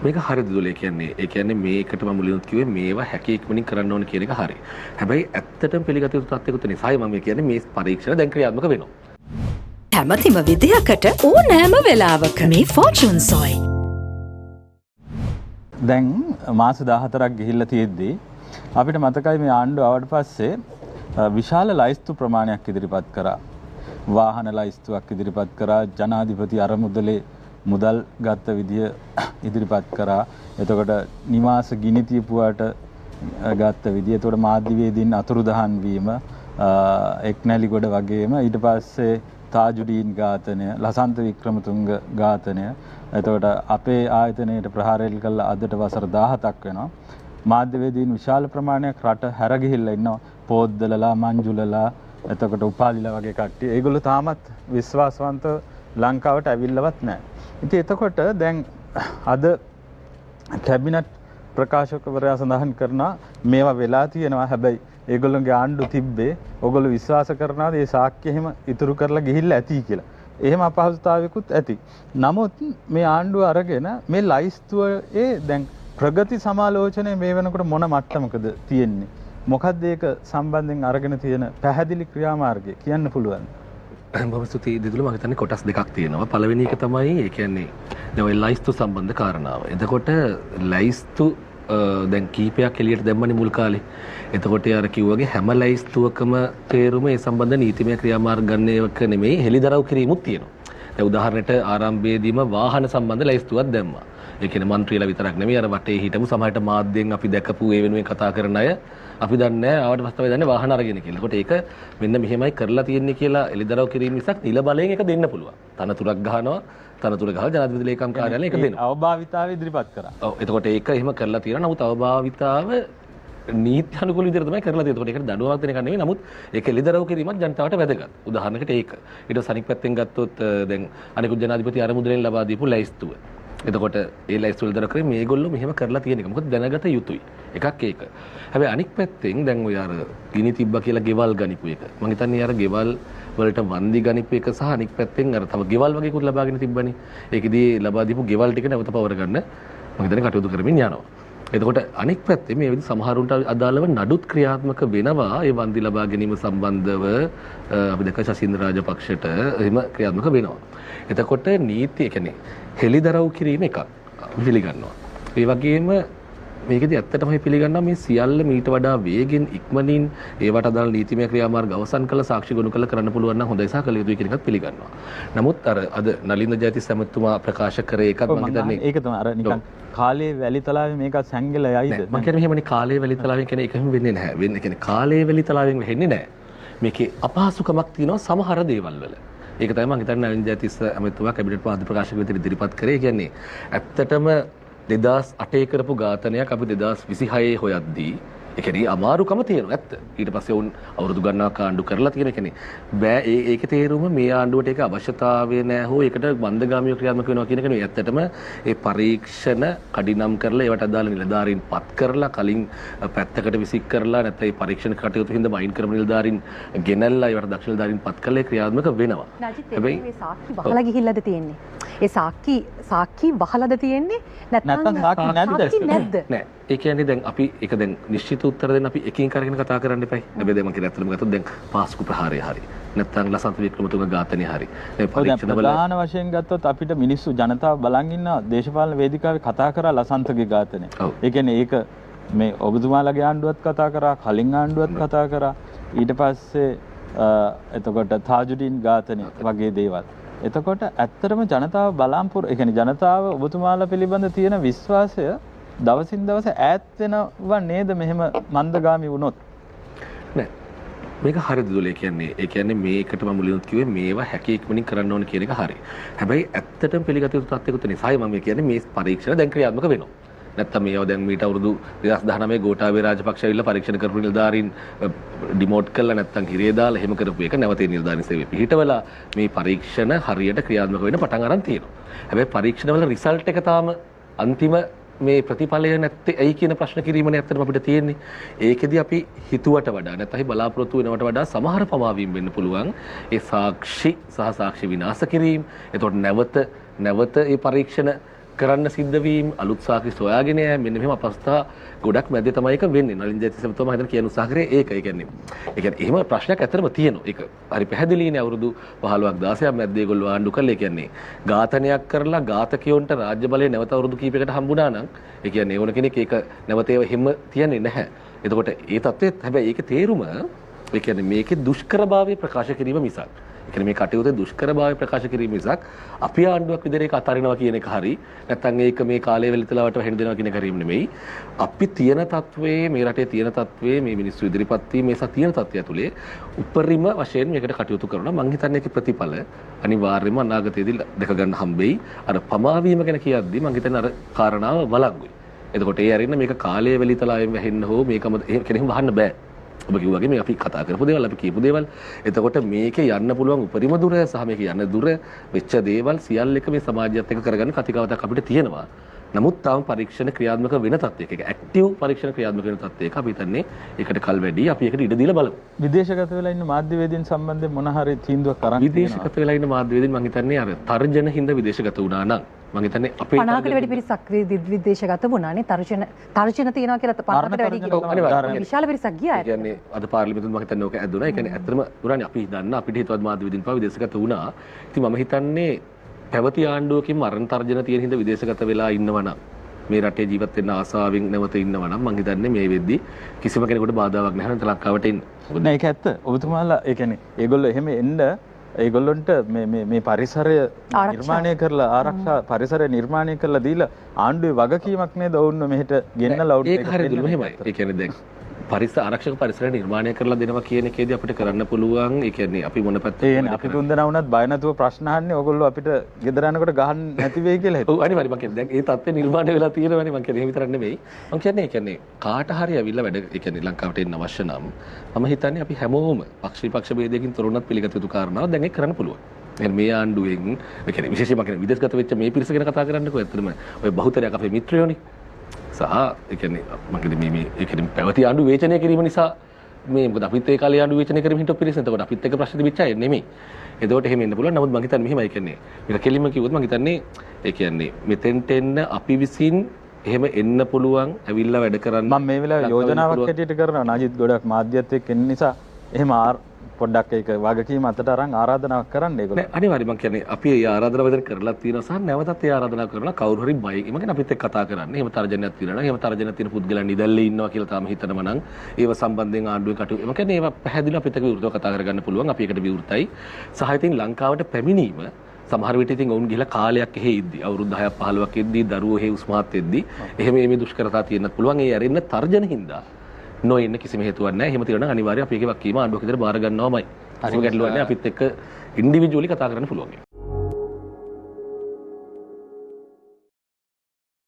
මේක හරිද දුලේ කියන්නේ. ඒ කියන්නේ මේකට මම මුලින්ම කිව්වේ මේවා හැකි ඉක්මනින් කරන්න ඕන කියන එක හරි. හැබැයි ඇත්තටම පිළිගත යුතු තත්ත්වයකට නිසායි මම කියන්නේ මේ පරීක්ෂණ දැන් ක්‍රියාත්මක වෙනවා. හැමතිම විදිහකට ඕනෑම වෙලාවක මේ ෆෝචුන් සොයි. දැන් මාස 14ක් ගිහිල්ලා තියෙද්දි අපිට මතකයි මේ ආණ්ඩුව ආවට පස්සේ විශාල ලයිස්තු ප්‍රමාණයක් ඉදිරිපත් කරා. වාහන ලයිස්තුවක් ඉදිරිපත් කරා. ජනාධිපති අරමුදලේ මුදල් ගත්ත විදිය ඉදිරිපත් කරා. එතකොට නිවාස ගිනි තියපුවාට ගත්ත විදිය. එතකොට මාධ්‍යවේදීන් අතුරුදහන් වීම එක්නැලිගොඩ වගේම ඊට පස්සේ තාජුඩීන් ඝාතනය, ලසන්ත වික්‍රමතුංග ඝාතනය. එතකොට අපේ ආයතනයට ප්‍රහාරයල් කළා අදට වසර 17ක් වෙනවා. මාධ්‍යවේදීන් විශාල ප්‍රමාණයක් රට හැර ගිහිල්ලා ඉන්නවා. පොද්දලලා, මංජුලලා, එතකොට උපාලිලා වගේ කට්ටිය. ඒගොල්ලෝ තාමත් විශ්වාසවන්ත ලංකාවට ඇවිල්ලවත් නැහැ. ඉතින් එතකොට දැන් අද කැබිනට් ප්‍රකාශකවරයා සඳහන් කරනවා මේවා වෙලා තියෙනවා. හැබැයි ඒගොල්ලෝගේ ආණ්ඩු තිබ්බේ ඕගොල්ලෝ විශ්වාස කරනවාද මේ සාක්ෂි එහෙම ඉතුරු කරලා ගිහිල්ලා ඇති කියලා. එහෙම අපහසුතාවයකුත් ඇති. නමුත් මේ ආණ්ඩුව අරගෙන මේ ලයිස්තුවේ දැන් ප්‍රගති සමාලෝචනය මේ වෙනකොට මොන මට්ටමකද තියෙන්නේ? මොකක්ද ඒක සම්බන්ධයෙන් අරගෙන තියෙන පැහැදිලි ක්‍රියාමාර්ගය කියන්න පුළුවන්? බොහොම ස්තුතියි දිදුල. මම හිතන්නේ කොටස් දෙකක් තියෙනවා. පළවෙනි එක තමයි ඒ කියන්නේ දැන් ඔය ලයිස්තු සම්බන්ධ කාරණාව. එතකොට ලයිස්තු දැන් කීපයක් එළියට දැම්මනේ මුල් කාලේ. එතකොට අර කිව්වාගේ හැම ලයිස්තුවකම තේරුම ඒ සම්බන්ධ නීතිමය ක්‍රියාමාර්ග ගන්න එක නෙමෙයි හෙළිදරව් කිරීමුත් තියෙනවා. දැන් උදාහරණයට ආරම්භයේදීම වාහන සම්බන්ධ ලයිස්තුවක් දැම්මා. ඒ කියන්නේ മന്ത്രിලා විතරක් නෙමෙයි අර වටේ හිටපු සමහරට මාධ්‍යෙන් අපි දැකපු ඒ වෙනුවෙන් කතා කරන අය අපි දන්නේ නැහැ ආවට පස්සේ තමයි දන්නේ වාහන අරගෙන කියලා. ඒකට ඒක මෙන්න මෙහෙමයි කරලා තියෙන්නේ කියලා එළිදරව් කිරීම මිසක් නිල බලයෙන් ඒක දෙන්න පුළුවන්. තනතුරක් ගහනවා, තනතුර ගහලා ජනාධිපති ලේකම් කාර්යාලයෙන් ඒක දෙනවා. අවභාවිතාව ඉදිරිපත් කරා. ඔව්. එතකොට ඒක එහෙම කරලා තියෙනවා. නමුත් අවභාවිතාව නීති අනුකූල විදිහට තමයි කරලා තියෙන්නේ. ඒකට දඬුවමක් දෙන එක නෙවෙයි. නමුත් ඒක එළිදරව් කිරීමත් ජනතාවට වැදගත්. උදාහරණයකට ඒක. ඊට පස්සේ අනිත් පැත්තෙන් ගත්තොත් දැන් අනිකුත් ජනාධිපති අරමුදලෙන් ලබා දීපු ලයිස්තුව. එතකොට ඒ ලයිස්තුව වල දරකරේ මේගොල්ලෝ මෙහෙම කරලා තියෙන එක. මොකද දැනගත යුතුයි. එකක් ඒක. හැබැයි අනික් පැත්තෙන් දැන් ඔය අර ගිනි තිබ්බා කියලා ගෙවල් ගනිපු එක. මම හිතන්නේ අර ගෙවල් වලට වන්දි ගනිපු එක සහ අනික් පැත්තෙන් අර තව ගෙවල් වගේකුත් ලබාගෙන තිබ්බනේ. ඒකෙදී ලබා දීපු ගෙවල් ටික නැවත පවර ගන්න මම හිතන්නේ කටයුතු කරමින් යනවා. එතකොට අනික් පැත්තේ මේ විදිහ සමහරුන්ට අදාළව නඩුත් ක්‍රියාත්මක වෙනවා. ඒ වන්දි ලබා ගැනීම සම්බන්ධව අපි දැක්ක ශෂීන්ද්‍ර රාජපක්ෂට එහෙම ක්‍රියාත්මක වෙනවා. එතකොට නීතිය කියන්නේ හෙළිදරව් කිරීම එකක් පිළිගන්නවා. ඒ වගේම මේකෙදි ඇත්තටම පිළිගන්නවා මේ සියල්ල මීට වඩා වේගෙන් ඉක්මනින් ඒවට අදාළ නීතිමය ක්‍රියාමාර්ග අවසන් කළ සාක්ෂි ගොනු කළ කරන්න පුළුවන් නම් හොඳයි සහ කළ යුතුයි කියන එකත් පිළිගන්නවා. නමුත් අර අද නලින්ද ජයතිස්ස ඇමතුමා ප්‍රකාශ කරේ එකක් මම හිතන්නේ ඒක තමයි අර නිකන් කාලේ වැලිතලාවේ මේක සැංගල යයිද? මම කියන්නේ මෙහෙමනේ කාලේ වැලිතලාවෙන් කියන එක එහෙම වෙන්නේ නැහැ. වෙන්නේ කියන්නේ කාලේ වැලිතලාවෙන් වෙන්නේ නැහැ. මේකේ අපහසුකමක් තියෙනවා සමහර දේවල් වල. ඒක තමයි මම හිතන්නේ නලින්ද ජයතිස්ස ඇමතුමා කැබිනට් මාධ්‍ය ප්‍රකාශක විදිහට ඉදිරිපත් කරේ. කියන්නේ ඇත්තටම 2008 කරපු ඝාතනයක් අපි 2026 හොයද්දී ඒ කියන්නේ අමාරුකම තියෙනවා ඇත්ත. ඊට පස්සේ වුන් අවුරුදු ගණනක් ආණ්ඩු කරලා තියෙන කියන්නේ බෑ ඒකේ තේරුම මේ ආණ්ඩුවට ඒක අවශ්‍යතාවය නැහැ හෝ ඒකට මන්දගාමීව ක්‍රියාත්මක වෙනවා කියන එක නෙවෙයි. ඇත්තටම ඒ පරීක්ෂණ කඩිනම් කරලා ඒවට අදාළ නිලධාරීන් පත් කරලා කලින් පැත්තකට විසික් කරලා නැත්නම් ඒ පරීක්ෂණ කටයුතු හින්දා වයින් කරන නිලධාරීන් ගෙනල්ලා ඒවට දක්ෂ නිලධාරීන් පත් කරලා ඒ ක්‍රියාත්මක වෙනවා. හැබැයි මේ සාක්ෂි වහලා ගිහිල්ලාද තියෙන්නේ? ඒ සාක්ෂි වහලාද තියෙන්නේ? නැත්නම් සාක්ෂි නැද්ද? නෑ. ඒ කියන්නේ දැන් අපි ඒක දැන් නිශ්චිත උත්තර දෙන්න අපි එකින් කරගෙන කතා කරන්න එපයි. හැබැයි දැන් මම කියන ඇත්තටම ගත්තොත් දැන් පාස්කු ප්‍රහාරය හරි. නැත්නම් ලසන්ත වික්‍රමතුංග ඝාතනය හරි. දැන් පරීක්ෂණ වල ප්‍රධාන වශයෙන් ගත්තොත් අපිට මිනිස්සු ජනතාව බලන් ඉන්න දේශපාලන වේදිකාවේ කතා කරා ලසන්තගේ ඝාතනය. ඒ කියන්නේ ඒක මේ ඔබතුමාලගේ ආණ්ඩුවත් කතා කරා, කලින් ආණ්ඩුවත් කතා කරා. ඊට පස්සේ එතකොට තාජුඩීන් ඝාතනය වගේ දේවල්. එතකොට ඇත්තටම ජනතාව බලාම්පුර ඒ කියන්නේ ජනතාව ඔබතුමාලා පිළිබඳ තියෙන විශ්වාසය දවසින් දවස ඈත් වෙනවා නේද මෙහෙම මන්දගාමී වුණොත්? නෑ මේක හරිද දුලේ කියන්නේ. ඒ කියන්නේ මේකට මම මුලින්ම කිව්වේ මේවා හැකි ඉක්මනින් කරන්න ඕන කියන එක හරි. හැබැයි ඇත්තටම පිළිගත යුතු තත්ත්වයකට නිසායි මම කියන්නේ මේ පරීක්ෂණ දැන් ක්‍රියාත්මක වෙනවා. නැත්තම් මේවා දැන් මීට අවුරුදු 2019 ගෝඨාභය රාජපක්ෂ ඇවිල්ලා පරීක්ෂණ කරපු නිලධාරීන් ඩිමෝට් කළා නැත්තම් හිරේ දාලා එහෙම කරපු එක නැවතේ නිලධාරීන් සේවය පිහිටවලා මේ පරීක්ෂණ හරියට ක්‍රියාත්මක වෙන්න පටන් අරන් තියෙනවා. හැබැයි පරීක්ෂණ වල රිසල්ට් එක තාම අන්තිම මේ ප්‍රතිඵලය නැත්තේ ඇයි කියන ප්‍රශ්න කිරීමනේ ඇත්තටම අපිට තියෙන්නේ. ඒකෙදි අපි හිතුවට වඩා නැත්නම් බලාපොරොත්තු වෙනවට වඩා සමහර පමාවීම් වෙන්න පුළුවන්. ඒ සාක්ෂි සහ සාක්ෂි විනාශ කිරීම. එතකොට නැවත ඒ පරීක්ෂණ කරන්න සිද්ධ වීම අලුත් සාක්ෂි සොයාගෙන යෑම මෙන්න මෙහෙම අපස්ථා ගොඩක් මැදේ තමයි ඒක වෙන්නේ. නලින් ජයතිස්සතුමා හිතන කියන උත්සාහ කරේ ඒක. ඒ කියන්නේ එහෙම ප්‍රශ්නයක් ඇත්තටම තියෙනවා. ඒක හරි පැහැදිලිනේ. අවුරුදු 15ක් 16ක් මැද්දේ ඒගොල්ලෝ ආණ්ඩු කළේ. කියන්නේ ඝාතනයක් කරලා ඝාතකයන්ට රාජ්‍ය බලය නැවත අවුරුදු කීපයකට හම්බුණා නම් ඒ කියන්නේ ඕන කෙනෙක් ඒක නැවත ඒව හිම තියන්නේ නැහැ. එතකොට ඒ තත්ත්වෙත් හැබැයි ඒකේ තේරුම ඒ කියන්නේ මේකේ දුෂ්කරභාවය ප්‍රකාශ කිරීම මිසක් ඒ කියන්නේ මේ කටයුත්තේ දුෂ්කරභාවය ප්‍රකාශ කිරීම මිසක් අපි ආණ්ඩුවක් විදිහට ඒක අතාරිනවා කියන එක හරි නැත්නම් ඒක මේ කාලය වෙලිතලාවට වැහෙන්න දෙනවා කියන එක හරියම නෙමෙයි. අපි තියෙන තත්වයේ මේ රටේ තියෙන තත්වයේ මේ මිනිස්සු ඉදිරිපත් වීම මේ තියෙන තත්ත්වය ඇතුලේ උපරිම වශයෙන් මේකට කටයුතු කරනවා. මම හිතන්නේ ඒකේ ප්‍රතිඵල අනිවාර්යයෙන්ම අනාගතයේදී දැක ගන්න හම්බෙයි. අර පමා වීම ගැන කියද්දි මම හිතන්නේ අර කාරණාව වළංගුයි. එතකොට ඒ අරින්න මේක කාලය වෙලිතලාවෙන් වැහෙන්න හෝ මේකම කෙනෙක්ම වහන්න බෑ. ඔබ කිව්වා වගේ මේ අපි කතා කරපු දේවල් අපි කියපු දේවල්. එතකොට මේකේ යන්න පුළුවන් උපරිම දුර සහ මේකේ යන්න දුර වෙච්ච දේවල් සියල්ල එක මේ සමාජයත් එක්ක කරගන්න කතිකාවතක් අපිට තියෙනවා. නමුත් තාම පරීක්ෂණ ක්‍රියාත්මක වෙන තත්ත්වයක. ඒක ඇක්ටිව් පරීක්ෂණ ක්‍රියාත්මක වෙන තත්ත්වයක අපි හිතන්නේ ඒකට කල් වැඩි. අපි ඒකට ඉඩ දීලා බලමු. විදේශගත වෙලා ඉන්න මාධ්‍යවේදීන් සම්බන්ධයෙන් මොන හරි තීන්දුවක් අරන් විදේශගත වෙලා ඉන්න මාධ්‍යවේදීන් මම හිතන්නේ අර තර්ජන හින්දා විදේශගත වුණා නම් මම හිතන්නේ අපේ 50කට වැඩි පිරිසක් විදේශගත වුණානේ. තර්ජන තියනවා කියලා 50කට වැඩි කියලා. විශාල පිරිසක් ගියා. ඒ කියන්නේ අද පාර්ලිමේන්තුවේ මම හිතන්නේ ඕක ඇදුණා. ඒ කියන්නේ ඇත්තටම දුරන්නේ අපි දන්න අපිට හිතවත් මාධ්‍යවේදීන් පවා විදේශගත වුණා. ඉතින් මම හිතන්නේ පැවති ආණ්ඩුවකින් මරණ තර්ජන තියෙන හින්දා විදේශගත වෙලා ඉන්නවනම් මේ රටේ ජීවත් වෙන්න ආසාවෙන් නැවත ඉන්නවනම් මම හිතන්නේ මේ වෙද්දි කිසිම කෙනෙකුට බාධාවක් නැහැ නේද ලංකාවට එන්න. නෑ ඒක ඇත්ත. ඔබතුමාලා ඒ කියන්නේ ඒගොල්ලෝ එහෙම එන්න ඒගොල්ලොන්ට මේ පරිසරය නිර්මාණය කරලා ආරක්ෂා පරිසරය නිර්මාණය කරලා දීලා ආණ්ඩුවේ වගකීමක් නේද ඔවුන්ව මෙහෙට ගෙන්නලා ඔවුන් ඒක හරියටම එහෙමයි. ඒ කියන්නේ දැන් ආරක්ෂක පරිසරය නිර්මාණය කරලා දෙනවා කියන එකේදී අපිට කරන්න පුළුවන්. ඒ කියන්නේ අපි මොන පැත්තේ අපි තුන්දෙනා වුණත් බය නැතුව ප්‍රශ්න අහන්නේ ඕගොල්ලෝ අපිට ගෙදර යනකොට ගහන්න නැති වෙයි කියලා හිතුවා. ඔව් අනිවාර්යයෙන් මම කියන්නේ දැන් ඒ තත්ත්වේ නිර්මාණය වෙලා තියෙනවනේ. මම කියන්නේ එහෙම විතරක් නෙමෙයි. මම කියන්නේ කාට හරි ඇවිල්ලා වැඩ ඒ කියන්නේ ලංකාවට එන්න අවශ්‍ය නම් මම හිතන්නේ අපි හැමෝම පක්ෂ භේදයකින් තොරවුණත් පිළිගත යුතු කාරණාවක් දැන් ඒක කරන්න පුළුවන්. මේ ආණ්ඩුවෙන් ඒ කියන්නේ විශේෂයෙන්ම කියන්නේ විදේශගත වෙච්ච මේ පිරිස ගැන කතා කරන්නකෝ. ඇත්තටම ඔය බහුතරයක් අපේ මිත්‍රයෝනේ. සහ ඒ කියන්නේ මම කියන්නේ මේ ඒ කියන්නේ පැවති ආණ්ඩු වේචනය කිරීම නිසා මේ මොකද අපිත් ඒ කාලේ ආණ්ඩු වේචනය කරමින් හිටපු පිරිස. එතකොට අපිත් එක්ක ප්‍රශ්න තිබිච්ච අය නෙමෙයි. එතකොට එහෙම එන්න පුළුවන්. නමුත් මම හිතන්නේ මෙහෙමයි කියන්නේ. මේක කෙලින්ම කිව්වොත් මම හිතන්නේ ඒ කියන්නේ මෙතෙන්ට එන්න අපි විසින් එහෙම එන්න පුළුවන් ඇවිල්ලා වැඩ කරන්න. මම මේ වෙලාවේ යෝජනාවක් හැටියට කරනවා. නාජිත් ගොඩක් මාධ්‍යත් එක්ක එන්න නිසා එහෙම පොඩ්ඩක් ඒක වගකීම අතට අරන් ආරාධනාවක් කරන්න ඒගොල්ලෝ. නෑ අනිවාර්යයෙන් මම කියන්නේ අපි ඒ ආරාධනාව විතර කරලා තියෙනවා සහ නැවතත් ඒ ආරාධනාව කරලා කවුරු හරි බයි. මම කියන්නේ අපිත් එක්ක කතා කරන්න. එහෙම තර්ජනයක් තියෙනවා නම් එහෙම තර්ජනයක් තියෙන පුද්ගලයන් ඉදල්ලේ ඉන්නවා කියලා තාම හිතනම නම් ඒව සම්බන්ධයෙන් ආණ්ඩුවේ කටයුතු. මම කියන්නේ ඒවා පැහැදිලිව අපිත් එක්ක විවෘතව කතා කරගන්න පුළුවන්. අපි ඒකට විවෘතයි. සහ ඉතින් ලංකාවට පැමිණීම සමහර විට ඉතින් ඔවුන් ගිහලා කාලයක් එහෙ ඉද්දි අවුරුදු 10ක් 15ක් ඉද්දි දරුවෝ එහෙ උස්මහත් වෙද්දි එහෙම මේ දුෂ්කරතා තියෙන්නත් පුළුවන්. ඒ ඇරෙන්න තර්ජන හින්දා නොඉන්න කිසිම හේතුවක් නැහැ. එහෙම තියෙනවා නම් අනිවාර්යයෙන් අපි ඒකේ වක්කීම ආණ්ඩුවක විතර බාර ගන්නවමයි. කිසිම ගැටලුවක් නැහැ. අපිත් එක්ක ඉන්ඩිවිජුවලි කතා කරන්න පුළුවන්.